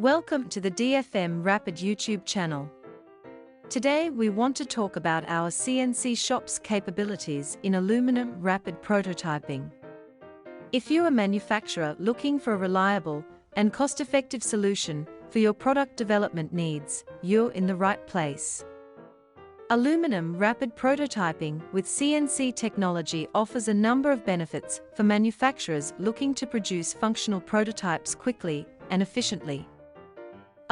Welcome to the DFM Rapid YouTube channel. Today we want to talk about our CNC shop's capabilities in aluminum rapid prototyping. If you're a manufacturer looking for a reliable and cost-effective solution for your product development needs, you're in the right place. Aluminum rapid prototyping with CNC technology offers a number of benefits for manufacturers looking to produce functional prototypes quickly and efficiently.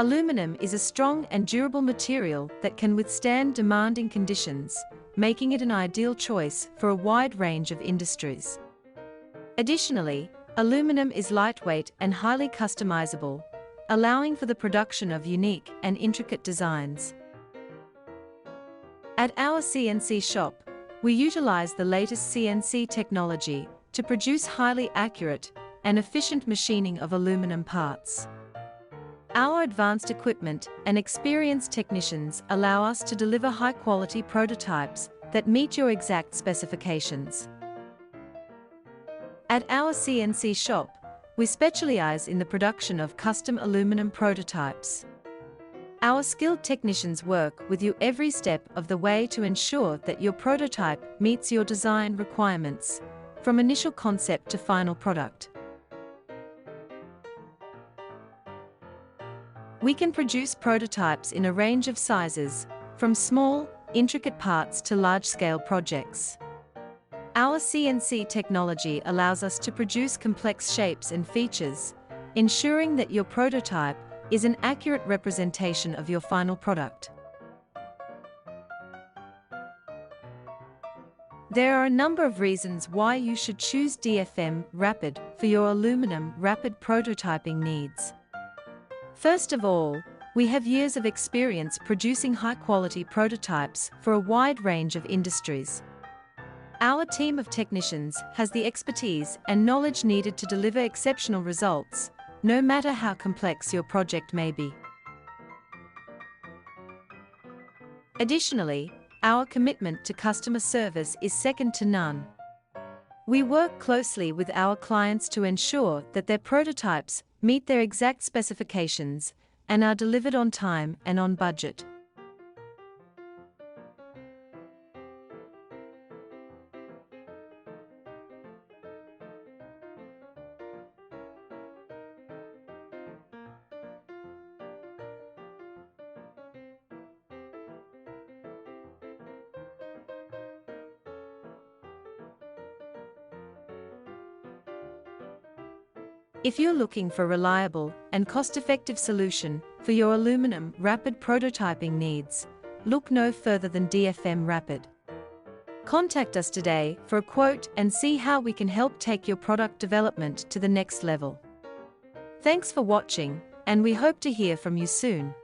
Aluminum is a strong and durable material that can withstand demanding conditions, making it an ideal choice for a wide range of industries. Additionally, aluminum is lightweight and highly customizable, allowing for the production of unique and intricate designs. At our CNC shop, we utilize the latest CNC technology to produce highly accurate and efficient machining of aluminum parts. Our advanced equipment and experienced technicians allow us to deliver high-quality prototypes that meet your exact specifications. At our CNC shop, we specialize in the production of custom aluminum prototypes. Our skilled technicians work with you every step of the way to ensure that your prototype meets your design requirements, from initial concept to final product. We can produce prototypes in a range of sizes, from small, intricate parts to large-scale projects. Our CNC technology allows us to produce complex shapes and features, ensuring that your prototype is an accurate representation of your final product. There are a number of reasons why you should choose DFM Rapid for your aluminum rapid prototyping needs. First of all, we have years of experience producing high-quality prototypes for a wide range of industries. Our team of technicians has the expertise and knowledge needed to deliver exceptional results, no matter how complex your project may be. Additionally, our commitment to customer service is second to none. We work closely with our clients to ensure that their prototypes meet their exact specifications and are delivered on time and on budget. If you're looking for a reliable and cost-effective solution for your aluminum rapid prototyping needs, look no further than DFM Rapid. Contact us today for a quote and see how we can help take your product development to the next level. Thanks for watching, and we hope to hear from you soon.